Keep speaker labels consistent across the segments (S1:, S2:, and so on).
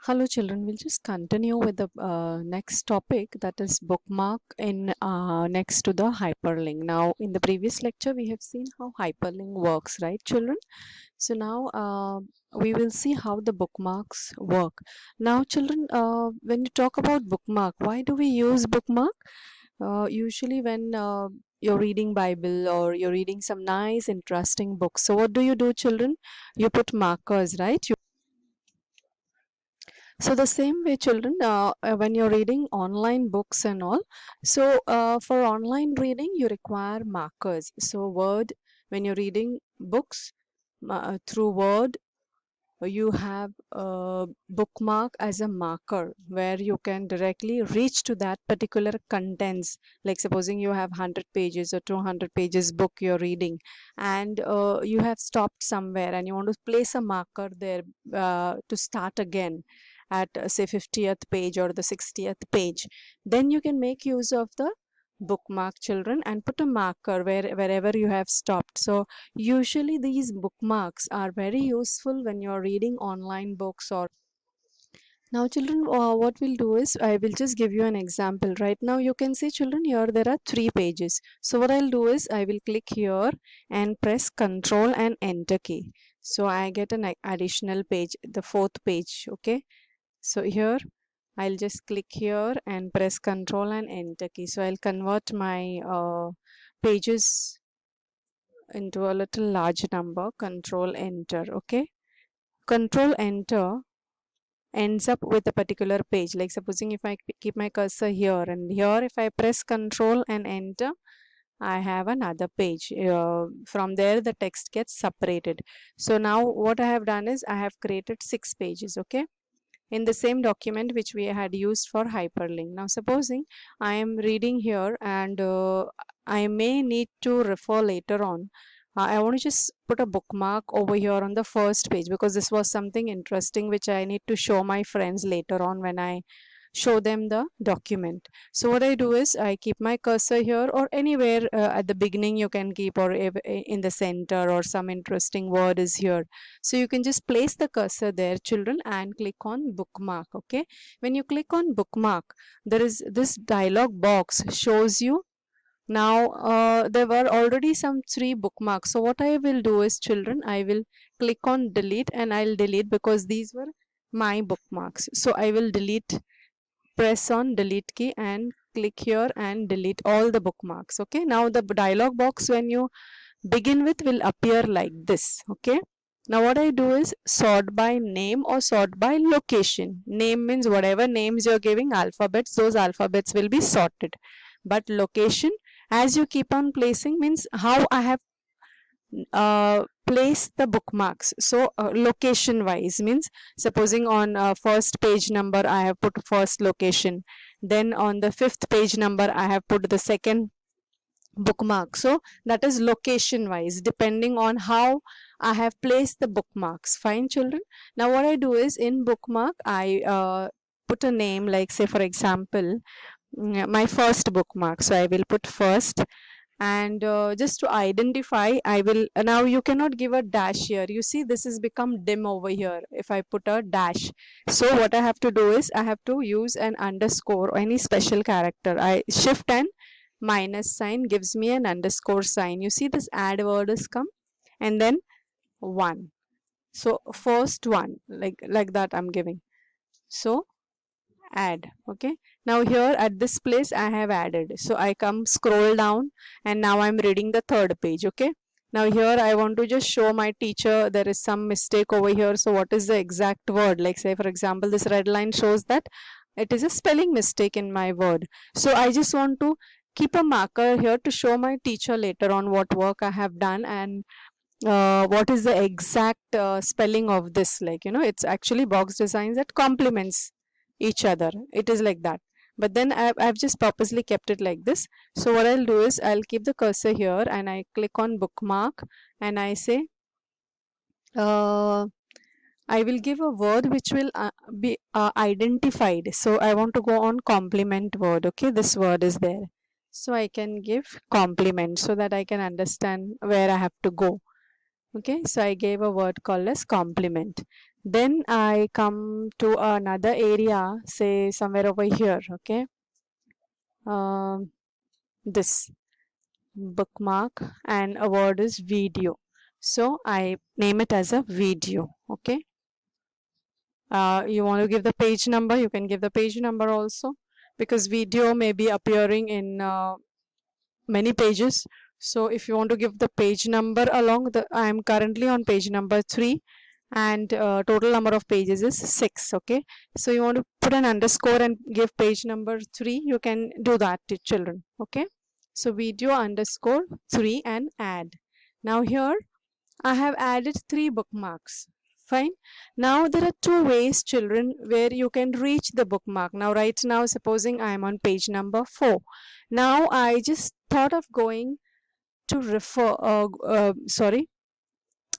S1: Hello children, we'll just continue with the next topic, that is bookmark in next to the hyperlink. Now in the previous lecture we have seen how hyperlink works, right children? So now we will see how the bookmarks work. Now children, when you talk about bookmark, why do we use bookmark? Usually when you're reading Bible or you're reading some nice interesting books. So what do children? You put markers, right? So the same way, children, when you're reading online books and all, so for online reading, you require markers. So Word, when you're reading books through Word, you have a bookmark as a marker where you can directly reach to that particular contents. Like supposing you have 100 pages or 200 pages book you're reading, and you have stopped somewhere and you want to place a marker there to start again at say 50th page or the 60th page, then you can make use of the bookmark, children, and put a marker wherever you have stopped. So usually these bookmarks are very useful when you're reading online books. Or now children, what we'll do is I will just give you an example. Right now you can see, children, here there are 3 pages. So what I'll do is I will click here and press Control and Enter key. So I get an additional page, the 4th page. Okay, so here I'll just click here and press Control and Enter key. So I'll convert my pages into a little large number. Control Enter. Okay, Control Enter ends up with a particular page. Like supposing if I keep my cursor here, and here if I press Control and Enter, I have another page. From there the text gets separated. So now what I have done is I have created 6 pages. Okay, in the same document which we had used for hyperlink. Now supposing I am reading here and I may need to refer later on. I want to just put a bookmark over here on the first page because this was something interesting which I need to show my friends later on when I show them the document. So what I do is I keep my cursor here or anywhere at the beginning you can keep, or in the center, or some interesting word is here. So you can just place the cursor there, children, and click on bookmark. Okay, when you click on bookmark, there is this dialog box shows you. Now there were already some 3 bookmarks. So what I will do is, children, I will click on delete, and I'll delete because these were my bookmarks. So I will delete, press on delete key and click here and delete all the bookmarks. Okay, now the dialog box when you begin with will appear like this. Okay, now what I do is sort by name or sort by location. Name means whatever names you're giving alphabets, those alphabets will be sorted. But location, as you keep on placing, means how I have place the bookmarks. So location wise means supposing on first page number I have put first location, then on the 5th page number I have put the second bookmark. So that is location wise depending on how I have placed the bookmarks. Fine, children. Now what I do is in bookmark I put a name, like say for example my first bookmark. So I will put first, and just to identify I will now you cannot give a dash here. You see this has become dim over here if I put a dash. So what I have to do is I have to use an underscore or any special character. I shift and minus sign gives me an underscore sign. You see this add word has come, and then 1. So first one, like that I'm giving. So add. Okay, now here at this place I have added. So I come scroll down, and now I'm reading the 3rd page. Okay, now here I want to just show my teacher there is some mistake over here. So what is the exact word? Like say for example this red line shows that it is a spelling mistake in my word. So I just want to keep a marker here to show my teacher later on what work I have done, and what is the exact spelling of this. Like, it's actually box designs that complements each other. It is like that. But then I've just purposely kept it like this. So what I'll do is I'll keep the cursor here and I click on bookmark and I say I will give a word which will be identified. So I want to go on complement word. Okay, this word is there. So I can give complement so that I can understand where I have to go. Okay, so I gave a word called as complement. Then I come to another area, say somewhere over here, okay. um, this bookmark, and a word is video, so I name it as a video, okay. You want to give the page number, you can give the page number also, because video may be appearing in many pages. So if you want to give the page number along, the I am currently on page number 3, and total number of pages is 6, okay. So you want to put an underscore and give page number 3, you can do that to children, okay. So video underscore 3 and add. Now here I have added 3 bookmarks. Fine. Now there are 2 ways, children, where you can reach the bookmark. Now right now, supposing I am on page number 4. Now I just thought of going to refer, sorry,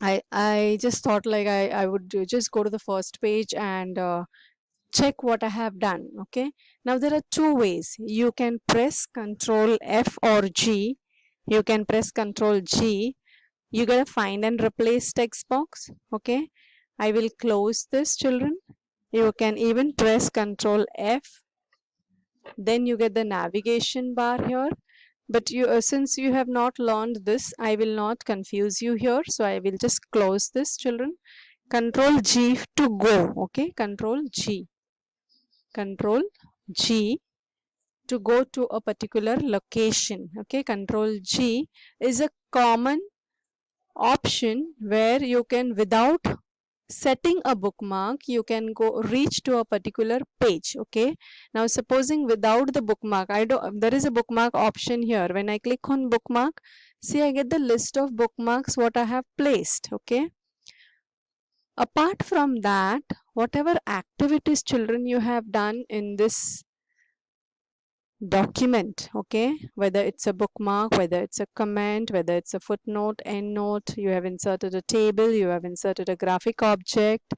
S1: I just thought like I would just go to the first page and check what I have done, okay. Now there are 2 ways. You can press Control F or G. You can press Control G. You get a find and replace text box, okay. I will close this, children. You can even press Control F, then you get the navigation bar here. But you since you have not learned this, I will not confuse you here, so I will just close this, children. Control G to go, okay. Control G, Control G to go to a particular location, okay. Control G is a common option where you can, without setting a bookmark, you can go reach to a particular page, okay. Now supposing without the bookmark, there is a bookmark option here. When I click on bookmark, see, I get the list of bookmarks what I have placed, okay. Apart from that, whatever activities, children, you have done in this document, okay, whether it's a bookmark, whether it's a comment, whether it's a footnote, endnote, you have inserted a table, you have inserted a graphic object,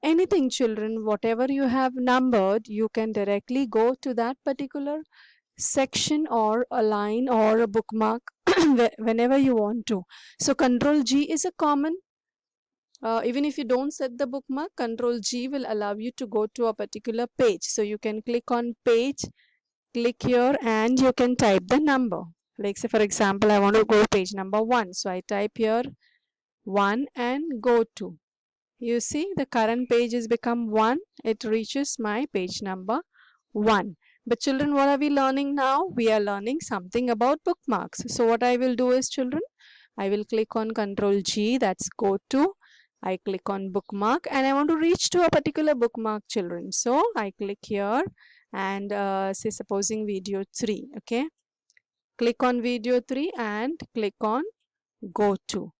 S1: anything, children, whatever you have numbered, you can directly go to that particular section or a line or a bookmark whenever you want to. So Control G is a common, even if you don't set the bookmark, Control G will allow you to go to a particular page. So you can click on page, click here, and you can type the number. Like say for example, I want to go page number 1, so I type here 1 and go to. You see the current page is become 1, it reaches my page number 1. But children, what are we learning now? We are learning something about bookmarks. So what I will do is, children, I will click on Control G, that's go to. I click on bookmark and I want to reach to a particular bookmark, children. So I click here and say supposing video 3, okay. Click on video 3 and click on go to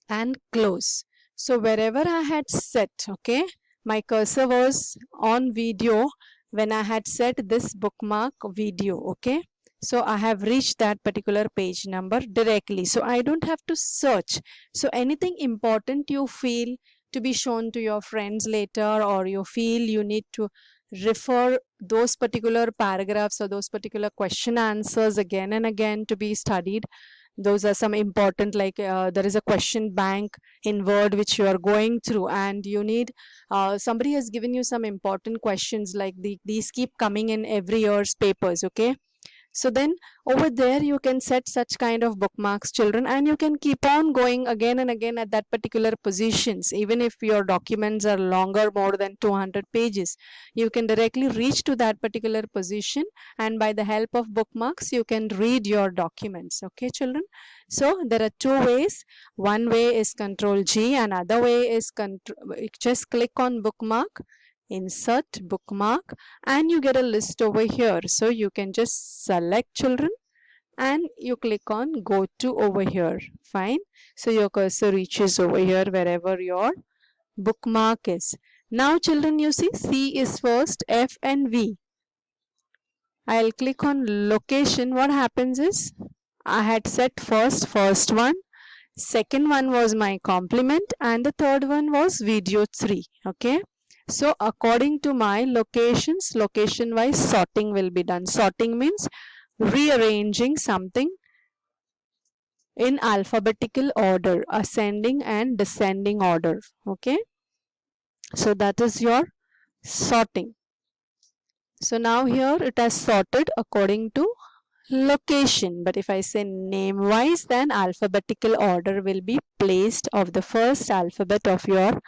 S1: and close. So wherever I had set, okay, my cursor was on video when I had set this bookmark video, okay. So I have reached that particular page number directly, so I don't have to search. So anything important you feel to be shown to your friends later, or you feel you need to refer those particular paragraphs or those particular question answers again and again to be studied, those are some important, like there is a question bank in Word which you are going through, and you need somebody has given you some important questions, like these keep coming in every year's papers, okay. So then over there you can set such kind of bookmarks, children, and you can keep on going again and again at that particular positions. Even if your documents are longer, more than 200 pages, you can directly reach to that particular position, and by the help of bookmarks you can read your documents, okay, children. So there are 2 ways. One way is Control G, and other way is just click on bookmark, insert bookmark, and you get a list over here. So you can just select, children, and you click on go to over here. Fine. So your cursor reaches over here wherever your bookmark is. Now children, you see C is first, F and V. I'll click on location. What happens is, I had set first one, second one was my complement, and the third one was video 3, okay. So according to my locations, location wise sorting will be done. Sorting means rearranging something in alphabetical order, ascending and descending order, okay. So that is your sorting. So now here it has sorted according to location, but if I say name wise, then alphabetical order will be placed of the first alphabet of your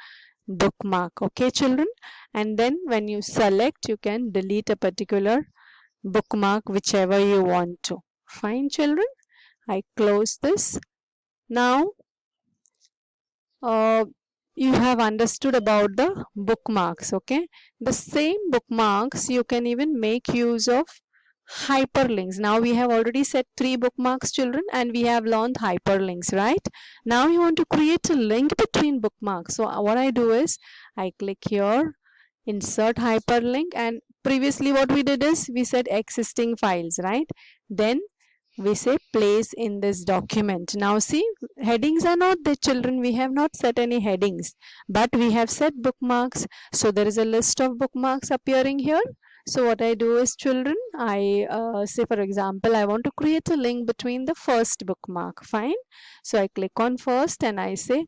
S1: bookmark. Okay children, and then when you select, you can delete a particular bookmark whichever you want to. Fine children, I close this. Now uh, you have understood about the bookmarks. Okay, the same bookmarks you can even make use of hyperlinks. Now we have already set 3 bookmarks children, and we have learned hyperlinks, right? Now you want to create a link between bookmarks. So what I do is I click here, insert hyperlink, and previously what we did is we said existing files, right? Then we say place in this document. Now see, headings are not the children, we have not set any headings, but we have set bookmarks. So there is a list of bookmarks appearing here. So what I do is children, I say for example, I want to create a link between the first bookmark. Fine. So I click on first and I say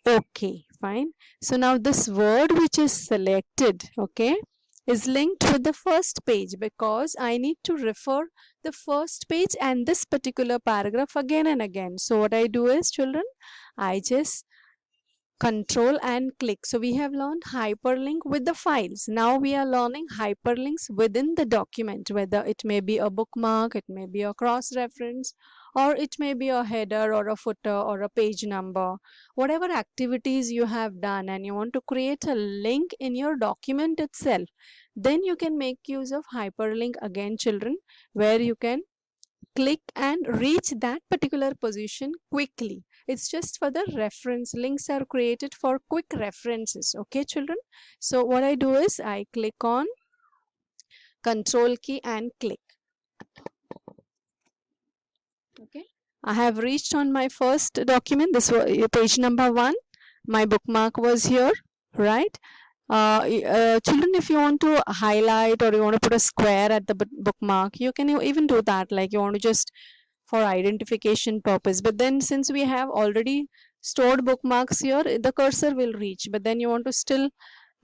S1: okay. Fine. So now this word which is selected, okay, is linked with the first page because I need to refer the first page and this particular paragraph again and again. So what I do is children, I just control and click. So we have learned hyperlink with the files. Now we are learning hyperlinks within the document, whether it may be a bookmark, it may be a cross reference, or it may be a header or a footer or a page number. Whatever activities you have done and you want to create a link in your document itself, then you can make use of hyperlink again children, where you can click and reach that particular position quickly. It's just for the reference. Links are created for quick references. Okay children, so what I do is I click on control key and click. Okay, I have reached on my first document. This was page number 1. My bookmark was here, right? Children, if you want to highlight or you want to put a square at the bookmark, you can even do that, like you want to just for identification purpose. But then since we have already stored bookmarks here, the cursor will reach. But then you want to still,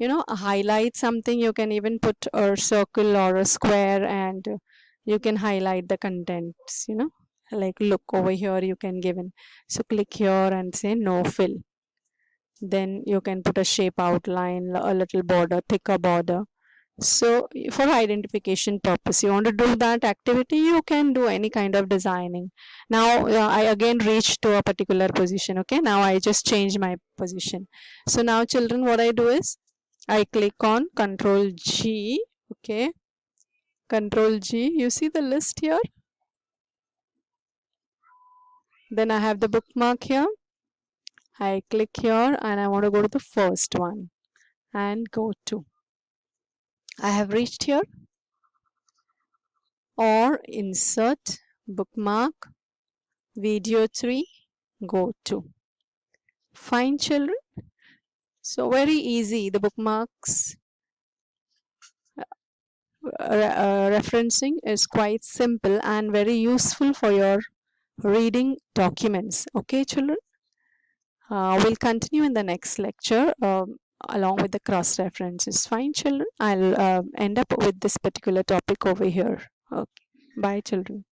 S1: highlight something, you can even put a circle or a square, and you can highlight the contents, like look over here you can give in. So click here and say no fill. Then you can put a shape outline, a little border, thicker border. So for identification purpose, you want to do that activity, you can do any kind of designing. Now I again reach to a particular position. Okay, now I just change my position. So now children, what I do is I click on Control G. Okay, Control G, you see the list here. Then I have the bookmark here. I click here and I want to go to the first one and go to. I have reached here, or insert bookmark video 3, go to. Fine children, so very easy. The bookmarks referencing is quite simple and very useful for your reading documents. Okay children, we'll continue in the next lecture along with the cross references. Fine children, I'll end up with this particular topic over here. Okay, bye children.